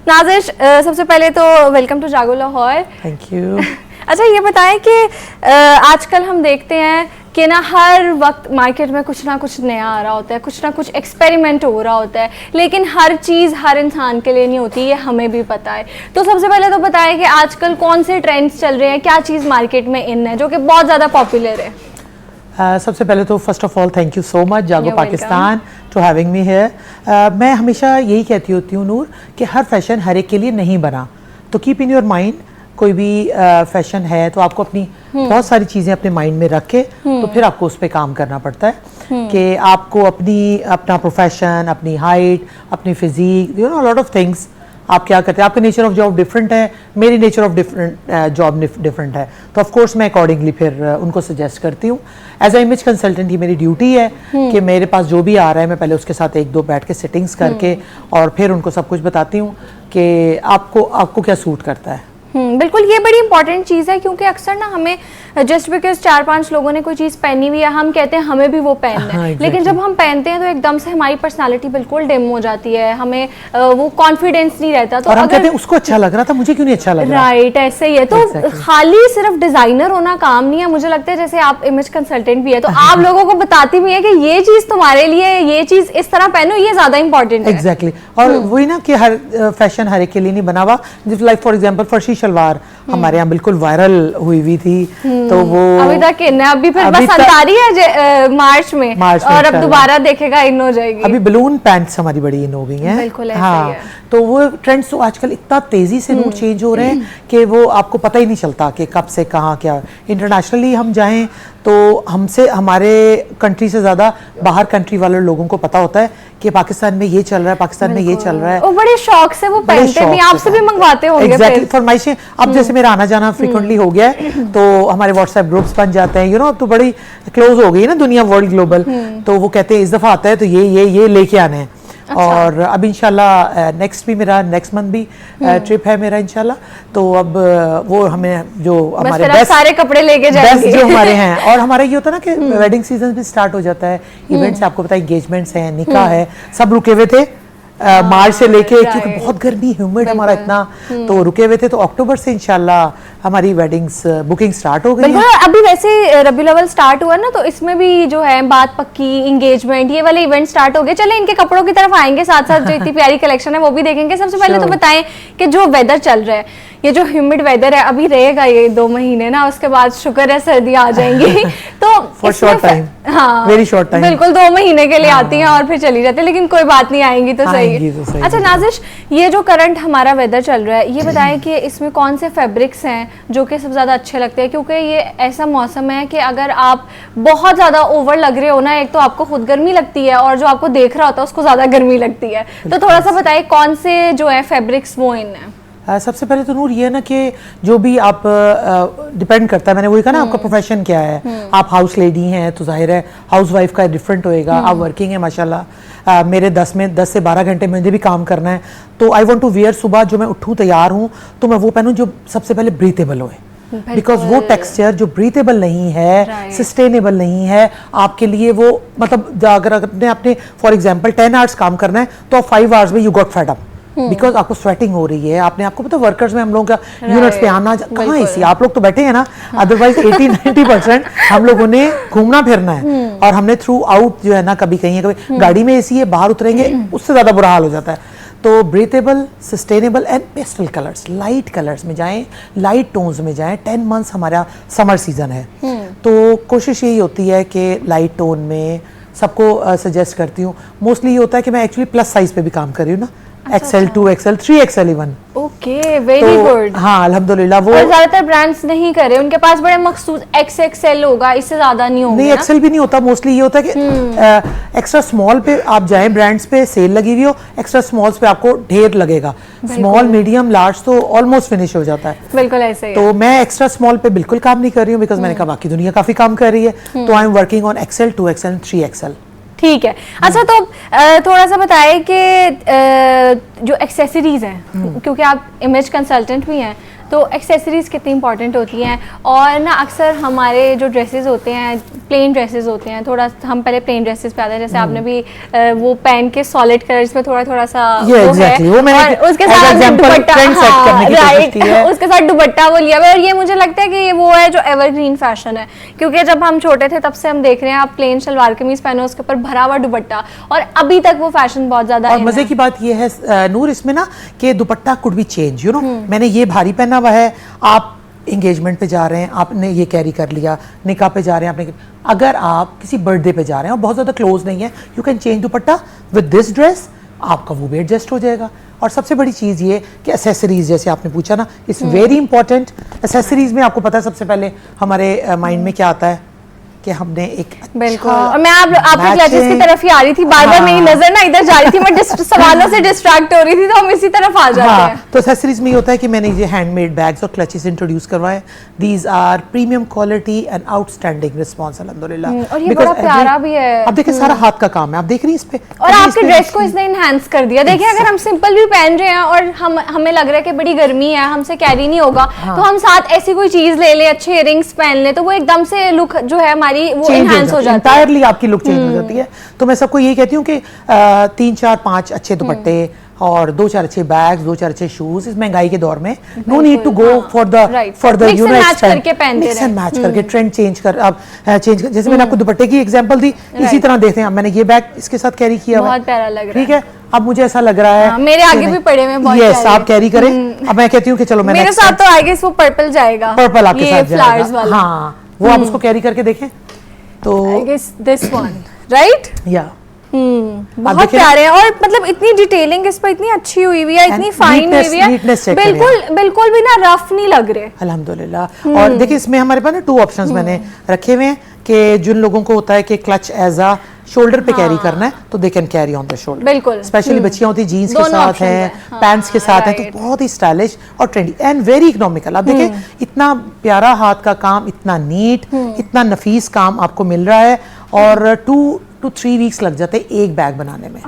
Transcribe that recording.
नाज़िश, सबसे पहले तो वेलकम टू जागो लाहौर। Thank you. अच्छा ये बताएं कि आजकल हम देखते हैं कि ना हर वक्त मार्केट में कुछ ना कुछ नया आ रहा होता है, कुछ ना कुछ एक्सपेरिमेंट हो रहा होता है, लेकिन हर चीज़ हर इंसान के लिए नहीं होती, ये हमें भी पता है। तो सबसे पहले तो बताएं कि आजकल कौन से ट्रेंड्स चल रहे हैं, क्या चीज़ मार्केट में इन है जो कि बहुत ज़्यादा पॉपुलर है। सबसे पहले तो first of all thank you so much Jago Pakistan to having me here. मैं हमेशा यही कहती होती हूँ नूर कि हर फैशन हर एक के लिए नहीं बना, तो कीप इन योर माइंड कोई भी फैशन है तो आपको अपनी बहुत सारी चीज़ें अपने माइंड में रख के तो फिर आपको उस पर काम करना पड़ता है कि आपको अपना प्रोफेशन, अपनी हाइट, अपनी physique, you know lot of things आप क्या करते हैं। आपका नेचर ऑफ जॉब डिफरेंट है, मेरी नेचर ऑफ जॉब डिफरेंट है, तो ऑफ कोर्स मैं अकॉर्डिंगली फिर उनको सजेस्ट करती हूँ। एज अ इमेज कंसल्टेंट ही मेरी ड्यूटी है कि मेरे पास जो भी आ रहा है मैं पहले उसके साथ एक दो बैठ के सेटिंग्स करके और फिर उनको सब कुछ बताती हूँ कि आपको क्या सूट करता है। बिल्कुल, ये बड़ी इंपॉर्टेंट चीज़ है क्योंकि अक्सर ना हमें जस्ट बिकॉज 4-5 लोगों ने कोई चीज़ पहनी हुई है हम कहते हैं हमें भी वो पहनना है। exactly. लेकिन जब हम पहनते हैं तो एकदम से हमारी पर्सनालिटी बिल्कुल डिम हो जाती है, हमें वो कॉन्फिडेंस नहीं रहता। तो और हम कहते हैं उसको अच्छा लग रहा था, मुझे क्यों नहीं अच्छा लग रहा। राइट, ऐसे ही है। तो खाली सिर्फ डिजाइनर होना काम नहीं है, मुझे लगता है जैसे आप इमेज कंसल्टेंट भी है तो आप लोगों को बताती भी है कि ये चीज़ तुम्हारे लिए, ये चीज़ इस तरह पहनो, ये ज़्यादा इंपॉर्टेंट है। एग्जैक्टली और वही ना कि हर फैशन हर एक के लिए नहीं बना हुआ। जिस लाइक फॉर एग्जांपल फर्शी शलवार हमारे यहाँ बिल्कुल वायरल हुई थी, तो वो अभी तक इन है, अभी फिर बस आ रही है मार्च में और अब दोबारा देखेगा इन हो जाएगी। अभी बलून पैंट्स हमारी बड़ी इन हो गई हैं। बिल्कुल ऐसा हाँ, ही है। तो वो ट्रेंड्स तो आजकल इतना तेजी से रूट चेंज हो रहे हैं कि वो आपको पता ही नहीं चलता कि कब से कहाँ क्या। इंटरनेशनली हम जाएं तो हमसे हमारे कंट्री से ज़्यादा बाहर कंट्री वाले लोगों को पता होता है कि पाकिस्तान में ये चल रहा है, पाकिस्तान में ये चल रहा है। वो बड़े शौक से वो पहनते भी, आपसे भी मंगवाते होंगे। एग्जैक्टली, फरमाइशें अब जैसे मेरा आना जाना फ्रीक्वेंटली हो गया है तो हमारे व्हाट्सएप ग्रुप्स बन जाते हैं, यू नो अब तो बड़ी क्लोज हो गई है ना दुनिया, वर्ल्ड ग्लोबल। तो वो कहते हैं इस दफ़ा आता है तो ये लेके आने हैं। अच्छा। और अब इंशाल्लाह नेक्स्ट मंथ भी ट्रिप है मेरा इंशाल्लाह, तो अब वो हमें जो हमारे बेस्ट सारे कपड़े लेके जाएंगे जो हमारे हैं। और हमारा ये होता है ना कि वेडिंग सीजन भी स्टार्ट हो जाता है, इवेंट्स आपको पता है, एंगेजमेंट्स हैं, निकाह है, सब रुके हुए थे मार्च से लेके, क्योंकि बहुत गर्मी ह्यूमिड हमारा इतना, तो रुके हुए थे। तो अक्टूबर से इंशाल्लाह हमारी वेडिंग्स बुकिंग स्टार्ट हो गई है। अभी वैसे रबीउल अव्वल स्टार्ट हुआ ना, तो इसमें भी जो है बात पक्की, एंगेजमेंट, ये वाले इवेंट स्टार्ट हो गए। चले इनके कपड़ों की तरफ आएंगे, साथ साथ जो इतनी प्यारी कलेक्शन है वो भी देखेंगे। सबसे पहले तो बताएं कि जो वेदर चल रहा है, ये जो ह्यूमिड वेदर है अभी रहेगा ये 2 महीने ना, उसके बाद शुक्र है सर्दियां आ जाएंगी। तो फॉर शॉर्ट टाइम, हाँ वेरी शॉर्ट टाइम, बिल्कुल 2 महीने के लिए आती हैं और फिर चली जाती है, लेकिन कोई बात नहीं, आएंगी तो सही। अच्छा नाज़िश, ये जो करंट हमारा वेदर चल रहा है, ये बताएं कि इसमें कौन से फैब्रिक्स हैं जो कि सबसे ज़्यादा अच्छे लगते हैं, क्योंकि ये ऐसा मौसम है कि अगर आप बहुत ज़्यादा ओवर लग रहे हो ना, एक तो आपको खुद गर्मी लगती है और जो आपको देख रहा होता है उसको ज़्यादा गर्मी लगती है। तो थोड़ा सा बताइए कौन से जो है फैब्रिक्स वो इन है। सबसे पहले तो नूर ये है ना कि जो भी आप डिपेंड करता है, मैंने वही कहा ना आपका प्रोफेशन क्या है। आप हाउस लेडी हैं तो जाहिर है हाउस वाइफ का डिफरेंट होएगा, आप वर्किंग है माशाल्लाह। मेरे 10 से 12 घंटे मुझे भी काम करना है, तो आई वांट टू वियर, सुबह जो मैं उठूँ तैयार हूँ तो मैं वो पहनूँ जो सबसे पहले ब्रीथेबल होए, बिकॉज वो टेक्सचर जो ब्रीथेबल नहीं है, सस्टेनेबल नहीं है आपके लिए, वो मतलब अगर आपने फॉर एग्जांपल 10 आवर्स काम करना है तो 5 आवर्स में you got fed up, because आपको स्वेटिंग हो रही है। आपको पता वर्कर्स में हम लोगों का यूनिट्स पे आना कहाँ एसी, आप लोग तो बैठे हैं ना, अदरवाइज 80-90% हम लोगों ने घूमना फिरना है और हमने थ्रू आउट जो है ना, कभी कहीं कभी गाड़ी में एसी है, बाहर उतरेंगे उससे ज्यादा बुरा हाल हो जाता है। तो breathable, sustainable and pastel colours, light colours में जाएं, लाइट टोन्स में जाएं। 10 मंथ्स हमारा समर सीजन है, तो कोशिश यही होती है कि लाइट टोन में सबको सजेस्ट करती हूँ। मोस्टली ये होता है कि मैं एक्चुअली प्लस साइज पे भी काम कर रही हूँ ना, XL, 2XL, 3XL even. Okay, very good. हाँ अल्हम्दुलिल्लाह। वो ज्यादातर ब्रांड्स नहीं करे, उनके पास बड़े मखसूस XXL होगा, इससे ज्यादा नहीं होगा। नहीं, XL भी नहीं होता, मोस्टली ये होता है कि एक्स्ट्रा स्मॉल पे आप जाएं, ब्रांड्स पे सेल लगी हुई हो, एक्स्ट्रा स्मॉल्स पे आपको ढेर लगेगा। स्मॉल, मीडियम, लार्ज तो ऑलमोस्ट फिनिश हो जाता है। बिल्कुल ऐसे ही। तो मैं एक्स्ट्रा स्मॉल पे बिल्कुल काम नहीं कर रही हूँ, बिकॉज मैंने कहा बाकी दुनिया काफी काम कर रही है, तो I am working on XL, 2XL, 3XL। ठीक है। अच्छा, तो थोड़ा सा बताएं कि जो एक्सेसरीज हैं, क्योंकि आप इमेज कंसल्टेंट भी हैं, तो एक्सेसरीज कितनी इंपॉर्टेंट होती हैं। और ना अक्सर हमारे जो ड्रेसेस होते हैं, प्लेन ड्रेसेस होते हैं, थोड़ा हम पहले प्लेन ड्रेसेस पे आते हैं, जैसे आपने भी वो पहन के सॉलिड कलर्स में थोड़ा सा वो exactly. है, वो मैंने और उसके साथ दुपट्टा, राइट, उसके साथ दुपट्टा वो लिया हुआ है। और ये मुझे लगता है कि ये वो है जो एवरग्रीन फैशन है, क्योंकि जब हम छोटे थे तब से हम देख रहे हैं, आप प्लेन शलवार कमीज पहनो, उसके ऊपर भरा हुआ दुपट्टा, और अभी तक वो फैशन बहुत ज्यादा। और मजे की बात ये है नूर इसमें ना कि दुपट्टा could be change, you know, मैंने ये भारी पहना हुआ है, आप एंगेजमेंट पे जा रहे हैं, आपने ये कैरी कर लिया, निकाह पे जा रहे हैं आपने, अगर आप किसी बर्थडे पे जा रहे हैं और बहुत ज़्यादा क्लोज नहीं है, you can change dupatta with this dress, आपका वो भी एडजस्ट हो जाएगा। और सबसे बड़ी चीज़ ये कि एसेसरीज, जैसे आपने पूछा ना, इट्स वेरी इंपॉर्टेंट। एसेसरीज में आपको पता है सबसे पहले हमारे माइंड में क्या आता है कि हमने एक बिल्कुल, और मैं आपके क्लचेस की तरफ ही आ रही थी, बार-बार मेरी नजर ना इधर जा रही थी, मैं सवालों से डिस्ट्रैक्ट हो रही थी, तो हम इसी तरफ आ जाते हैं। तो एक्सेसरीज में ये होता है कि मैंने ये हैंडमेड बैग्स और क्लचेस इंट्रोड्यूस करवाए। These are premium quality and outstanding response अल्हम्दुलिल्लाह। और ये बड़ा प्यारा भी है। आप देखिए सारा हाथ का काम है, आप देख रही हैं इस पे, और आपके ड्रेस को इसने इनहैंस कर दिया। देखिए अगर हम सिंपल भी पहन रहे हैं और हमें लग रहा है कि बड़ी गर्मी है, हमसे कैरी नहीं होगा, तो हम साथ ऐसी कोई चीज ले ले, अच्छे इयररिंग्स पहन ले, तो वो एकदम से लुक जो है हमारी वो इनहैंस हो जाती है, एंटायरली आपकी लुक चेंज हो जाती है। तो मैं सबको यही कहती हूँ कि 3, 4, 5 अच्छे दुपट्टे और 2, 4 अच्छे बैग्स, 2, 4 अच्छे शूज इस महंगाई के दौर में, no need to go for the you know match करके पहनते मिक्स एंड मैच करके ट्रेंड चेंज कर, अब चेंज, जैसे मैंने आपको दुपट्टे की एग्जांपल दी, इसी तरह देखते हैं। मैंने ये बैग इसके साथ कैरी किया, बहुत प्यारा लग रहा है, ठीक है। अब मुझे ऐसा लग रहा है मेरे आगे भी पड़े हुए बहुत यस, आप कैरी करें। अब मैं कहती हूँ कि चलो मेरे साथ तो आगे वो पर्पल जाएगा, पर्पल आपके साथ फ्लावर्स वाला, हाँ, वो आप उसको कैरी करके देखें तो दिस वन, राइट, या बहुत प्यारे हैं। और मतलब इतनी डिटेलिंग इस पर इतनी अच्छी हुई हुई है, इतनी फाइन हुई हुई है, बिल्कुल भी ना रफ नहीं लग रहे, अल्हम्दुलिल्लाह। और देखिए इसमें हमारे पास ना 2 ऑप्शंस मैंने रखे हुए हैं कि जिन लोगों को होता है कि क्लच एज अ शोल्डर पे कैरी करना है, तो they can carry on the shoulder, बिल्कुल। स्पेशली बच्चियां होती जीन्स के साथ हैं, पैंट्स के साथ हैं, तो बहुत ही स्टाइलिश और ट्रेंडी एंड वेरी इकोनॉमिकल। आप देखिए इतना प्यारा हाथ का काम, इतना नीट, इतना नफीस काम आपको मिल रहा है, और 2 to 3 वीक्स लग जाते हैं एक बैग बनाने में।